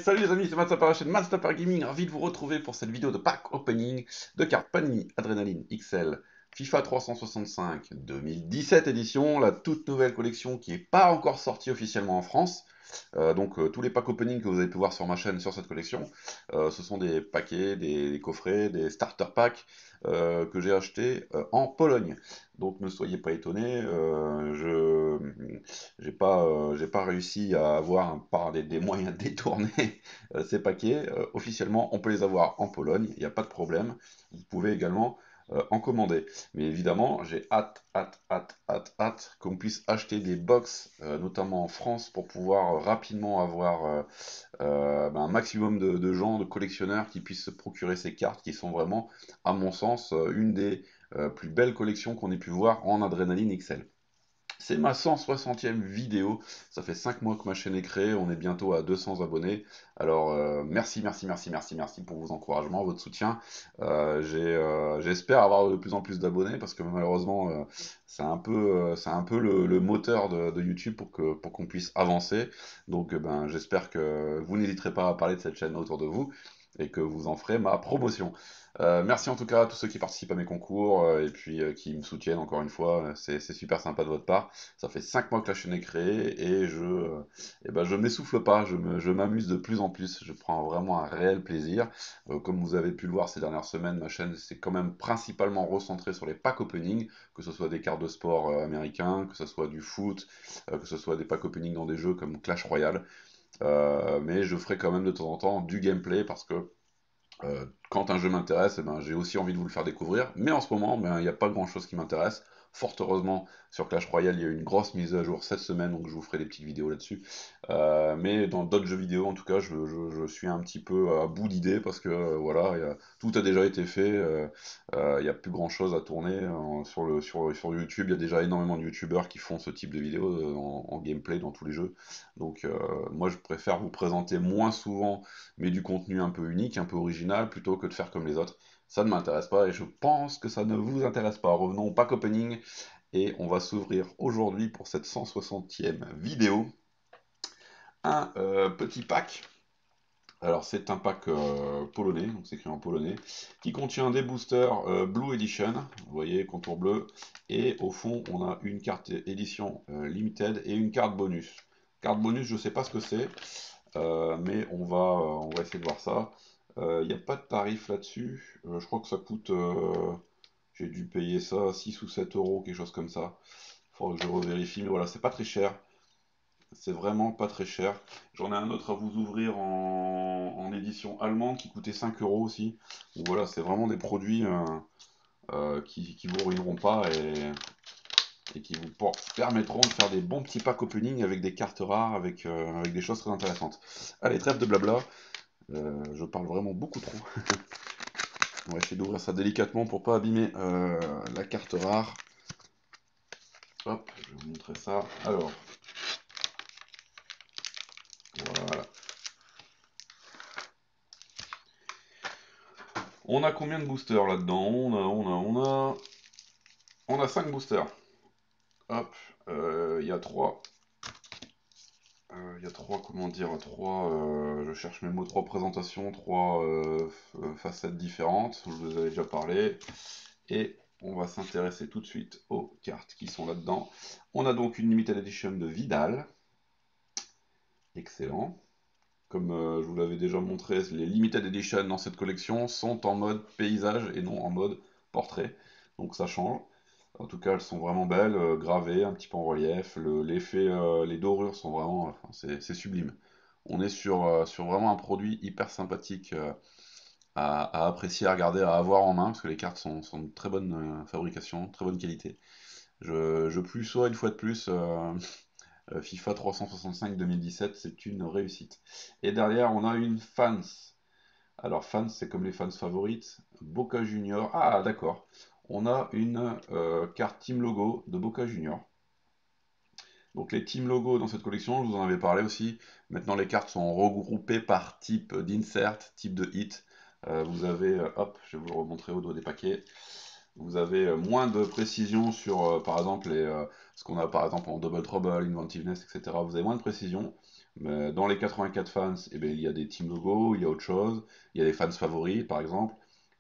Salut les amis, c'est Matt Stopper, la chaîne Matt Stopper Gaming, ravi de vous retrouver pour cette vidéo de pack opening de cartes Panini Adrenaline XL FIFA 365 2017 édition, la toute nouvelle collection qui n'est pas encore sortie officiellement en France. Tous les packs opening que vous avez pu voir sur ma chaîne sur cette collection, ce sont des paquets, des coffrets, des starter packs que j'ai achetés en Pologne. Donc ne soyez pas étonnés, j'ai pas réussi à avoir par des moyens détournés ces paquets. Officiellement, on peut les avoir en Pologne, il n'y a pas de problème. Vous pouvez également en commander. Mais évidemment, j'ai hâte qu'on puisse acheter des box, notamment en France, pour pouvoir rapidement avoir un maximum de gens, de collectionneurs qui puissent se procurer ces cartes qui sont vraiment, à mon sens, une des plus belles collections qu'on ait pu voir en Adrenaline XL. C'est ma 160e vidéo, ça fait 5 mois que ma chaîne est créée, on est bientôt à 200 abonnés. Alors merci pour vos encouragements, votre soutien. J'espère avoir de plus en plus d'abonnés parce que malheureusement c'est un peu le moteur de YouTube pour qu'on puisse avancer. J'espère que vous n'hésiterez pas à parler de cette chaîne autour de vous et que vous en ferez ma promotion. Merci en tout cas à tous ceux qui participent à mes concours qui me soutiennent encore une fois, c'est super sympa de votre part. Ça fait 5 mois que la chaîne est créée et je m'essouffle pas, je m'amuse de plus en plus, je prends vraiment un réel plaisir. Comme vous avez pu le voir ces dernières semaines, ma chaîne s'est quand même principalement recentrée sur les packs opening, que ce soit des cartes de sport américains, que ce soit du foot, que ce soit des packs opening dans des jeux comme Clash Royale. Mais je ferai quand même de temps en temps du gameplay parce que quand un jeu m'intéresse, j'ai aussi envie de vous le faire découvrir. Mais en ce moment, il n'y a pas grand chose qui m'intéresse. Fort heureusement, sur Clash Royale, il y a eu une grosse mise à jour cette semaine, donc je vous ferai des petites vidéos là-dessus. Mais dans d'autres jeux vidéo, en tout cas, je suis un petit peu à bout d'idées parce que voilà, tout a déjà été fait. Il n'y a plus grand chose à tourner sur YouTube. Il y a déjà énormément de YouTubeurs qui font ce type de vidéos en gameplay dans tous les jeux. Moi, je préfère vous présenter moins souvent mais du contenu un peu unique, un peu original, plutôt que de faire comme les autres. Ça ne m'intéresse pas et je pense que ça ne vous intéresse pas. Revenons au pack opening et on va s'ouvrir aujourd'hui pour cette 160e vidéo un petit pack. Alors c'est un pack polonais, donc c'est écrit en polonais, qui contient des boosters Blue Edition, vous voyez, contour bleu, et au fond on a une carte édition limited et une carte bonus. Carte bonus, je ne sais pas ce que c'est, mais on va essayer de voir ça. Il n'y a pas de tarif là-dessus. Je crois que ça coûte. J'ai dû payer ça 6 ou 7 euros, quelque chose comme ça. Il faudra que je revérifie. Mais voilà, c'est pas très cher. C'est vraiment pas très cher. J'en ai un autre à vous ouvrir en édition allemande qui coûtait 5 euros aussi. Donc voilà, c'est vraiment des produits qui vous ruineront pas et qui vous permettront de faire des bons petits packs opening avec des cartes rares, avec des choses très intéressantes. Allez, trêve de blabla. Je parle vraiment beaucoup trop. On va essayer d'ouvrir ça délicatement pour pas abîmer la carte rare. Hop, je vais vous montrer ça. Alors, voilà. On a combien de boosters là-dedans? On a 5 boosters. Hop, il y a 3. Il y a 3, comment dire, 3, je cherche mes mots, 3 présentations, 3 facettes différentes, je vous avais déjà parlé. Et on va s'intéresser tout de suite aux cartes qui sont là-dedans. On a donc une Limited Edition de Vidal. Excellent. Comme je vous l'avais déjà montré, les Limited Edition dans cette collection sont en mode paysage et non en mode portrait. Donc ça change. En tout cas, elles sont vraiment belles, gravées, un petit peu en relief. L'effet, les dorures sont vraiment, enfin, c'est sublime. On est sur vraiment un produit hyper sympathique à apprécier, à regarder, à avoir en main, parce que les cartes sont de très bonne fabrication, très bonne qualité. Je plus sois une fois de plus FIFA 365 2017, c'est une réussite. Et derrière, on a une fans. Alors fans, c'est comme les fans favorites. Boca Junior. Ah, d'accord. On a une carte Team Logo de Boca Junior. Donc les Team Logo dans cette collection, je vous en avais parlé aussi. Maintenant, les cartes sont regroupées par type d'insert, type de hit. Vous avez, hop, je vais vous le remontrer au dos des paquets. Vous avez moins de précision sur, par exemple, ce qu'on a par exemple en Double Trouble, Inventiveness, etc. Vous avez moins de précision. Mais dans les 84 fans, eh ben, il y a des team logos, il y a autre chose, il y a des fans favoris par exemple.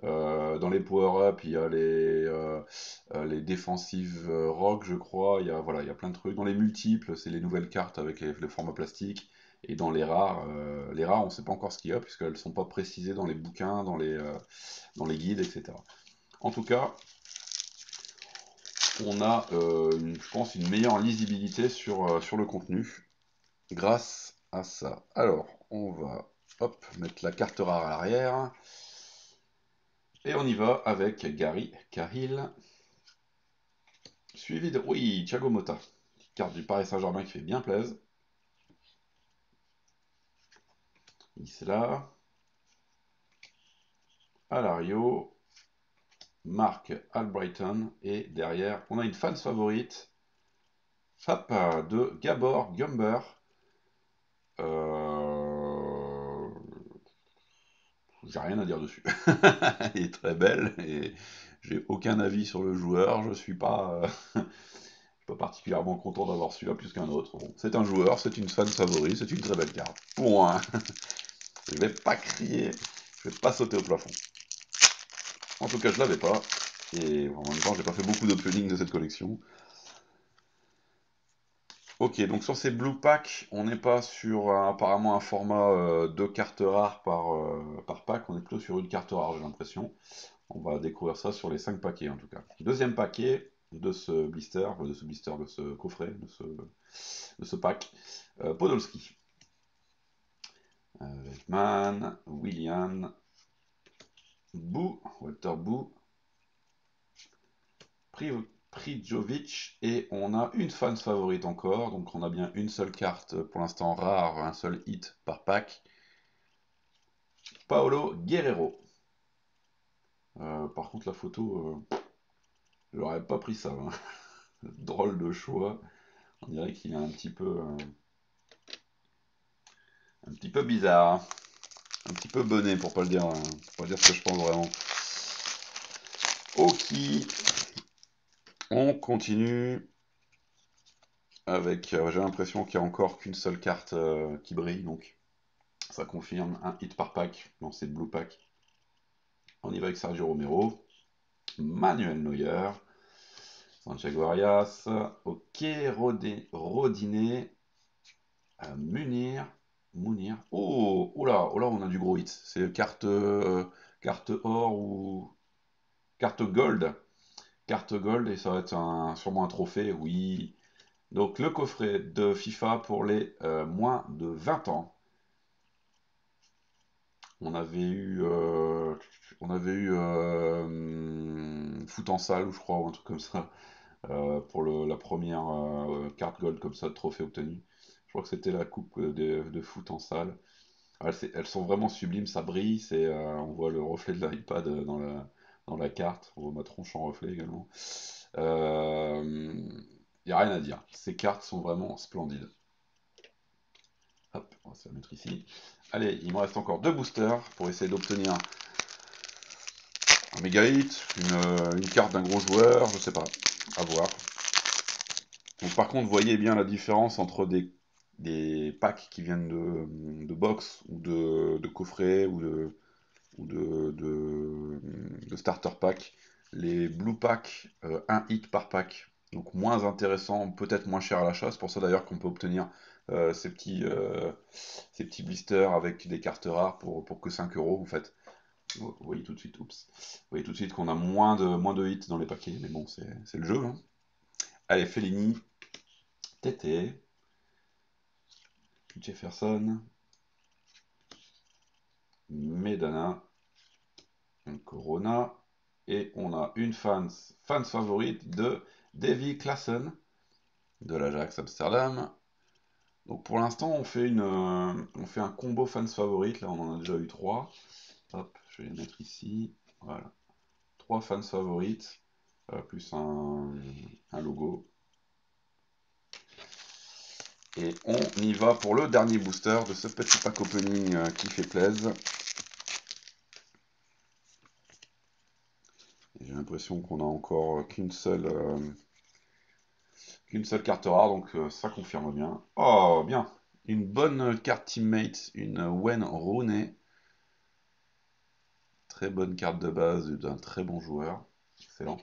Dans les power-up, il y a les défensives rock, je crois. Voilà, il y a plein de trucs. Dans les multiples, c'est les nouvelles cartes avec les formats plastiques. Et dans les rares, on ne sait pas encore ce qu'il y a, puisqu'elles ne sont pas précisées dans les bouquins, dans les guides, etc. En tout cas, on a, je pense, une meilleure lisibilité sur le contenu grâce à ça. Alors, on va hop, mettre la carte rare à l'arrière. Et on y va avec Gary Cahill. Suivi de, oui, Thiago Motta. Carte du Paris Saint-Germain qui fait bien plaisir. Isla. Alario. Marc Albrighton. Et derrière, on a une fans favorite. Hop, de Gabor Gumber. Euh, J'ai rien à dire dessus. Elle est très belle et j'ai aucun avis sur le joueur. Je suis pas particulièrement content d'avoir celui-là plus qu'un autre. Bon, c'est un joueur, c'est une fan favori, c'est une très belle carte. Point. Je vais pas crier, je vais pas sauter au plafond. En tout cas, je l'avais pas. Et en même temps, j'ai pas fait beaucoup d'opening de cette collection. Ok, donc sur ces blue packs, on n'est pas sur apparemment un format de cartes rares par pack, on est plutôt sur une carte rare, j'ai l'impression. On va découvrir ça sur les 5 paquets en tout cas. Deuxième paquet de ce blister, de ce coffret, de ce pack. Podolski. Veltman, Willian, Bou, Walter Bou, Prijovic, et on a une fans favorite encore, donc on a bien une seule carte pour l'instant rare, un seul hit par pack. Paolo Guerrero. Par contre la photo, j'aurais pas pris ça. Hein. Drôle de choix. On dirait qu'il est un petit peu bizarre. Un petit peu bonnet pour pas le dire, pour pas dire ce que je pense vraiment. Ok, on continue avec, j'ai l'impression qu'il y a encore qu'une seule carte qui brille, donc ça confirme un hit par pack dans ces blue packs. On y va avec Sergio Romero, Manuel Neuer, Santiago Arias, ok, Rodiné, Mounir. Oh là, on a du gros hit. C'est carte or ou carte gold. Carte gold et ça va être sûrement un trophée, oui. Donc le coffret de FIFA pour les moins de 20 ans. On avait eu, Foot en salle, je crois, ou un truc comme ça, pour la première carte gold comme ça, de trophée obtenu. Je crois que c'était la coupe de foot en salle. Elles sont vraiment sublimes, ça brille, on voit le reflet de l'iPad dans la carte, on voit ma tronche en reflet également. Il n'y a rien à dire, ces cartes sont vraiment splendides. Hop, on va se la mettre ici. Allez, il me reste encore 2 boosters pour essayer d'obtenir un méga hit, une carte d'un gros joueur, je sais pas, à voir. Donc par contre, voyez bien la différence entre des packs qui viennent de box ou de coffret ou de starter pack. Les blue pack, un hit par pack, donc moins intéressant, peut-être moins cher à l'achat. C'est pour ça d'ailleurs qu'on peut obtenir ces petits blisters avec des cartes rares pour que 5 euros en fait. Vous voyez tout de suite, oups. Vous voyez tout de suite qu'on a moins de hits dans les paquets, mais bon, c'est le jeu. Hein. Allez, Fellini, Tété, Jefferson, Medana, Corona, et on a une fans favorite de Davy Klaassen de l'Ajax Amsterdam. Donc pour l'instant, on fait un combo fans favorite. Là, on en a déjà eu 3. Hop, je vais les mettre ici. Voilà. 3 fans favorites, plus un logo. Et on y va pour le dernier booster de ce petit pack opening qui fait plaisir. J'ai l'impression qu'on a encore qu'une seule carte rare, donc ça confirme bien. Oh, bien. une bonne carte teammate, une Wayne Rooney. Très bonne carte de base d'un très bon joueur. Excellent.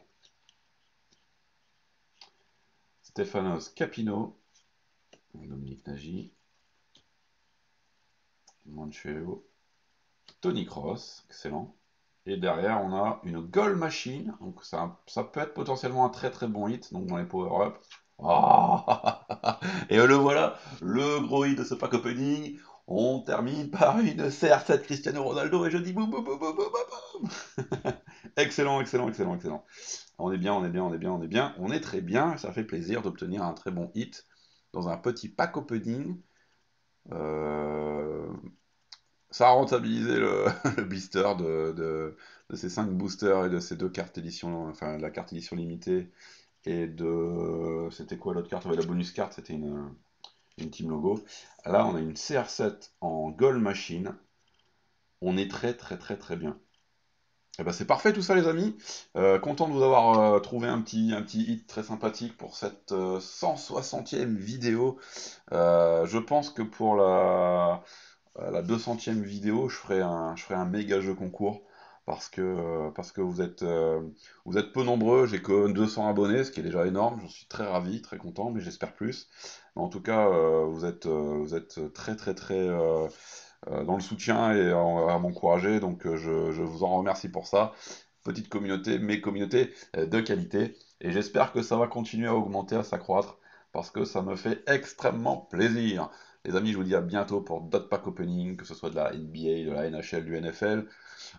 Stefanos Capino, Dominique Nagy, Mancheo, Tony Cross, excellent. Et derrière, on a une Goal Machine. Donc ça peut être potentiellement un très très bon hit donc dans les power-up. Ah et le voilà, le gros hit de ce pack opening. On termine par une CR7 Cristiano Ronaldo et je dis boum boum boum boum boum boum. Excellent, excellent, excellent, excellent. On est bien, on est bien, on est bien, on est bien. On est très bien. Ça fait plaisir d'obtenir un très bon hit dans un petit pack opening. Euh, Ça a rentabilisé le blister de ces 5 boosters et de ces deux cartes édition, enfin la carte édition limitée et de. C'était quoi l'autre carte? Ouais, la bonus carte, c'était une team logo. Là, on a une CR7 en Gold Machine. On est très très très très bien. Eh ben, c'est parfait tout ça les amis. Content de vous avoir trouvé un petit hit très sympathique pour cette 160e vidéo. Je pense que pour la 200e vidéo, je ferai un méga jeu concours parce que vous êtes peu nombreux. J'ai que 200 abonnés, ce qui est déjà énorme. J'en suis très ravi, très content, mais j'espère plus. Mais en tout cas, vous êtes très très très dans le soutien et à m'encourager, donc je vous en remercie pour ça. Petite communauté, mais communauté de qualité, et j'espère que ça va continuer à augmenter, à s'accroître, parce que ça me fait extrêmement plaisir. Les amis, je vous dis à bientôt pour d'autres pack opening, que ce soit de la NBA, de la NHL, du NFL,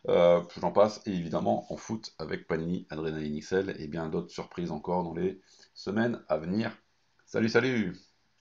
j'en passe, et évidemment en foot avec Panini, Adrenaline XL, et bien d'autres surprises encore dans les semaines à venir. Salut, salut!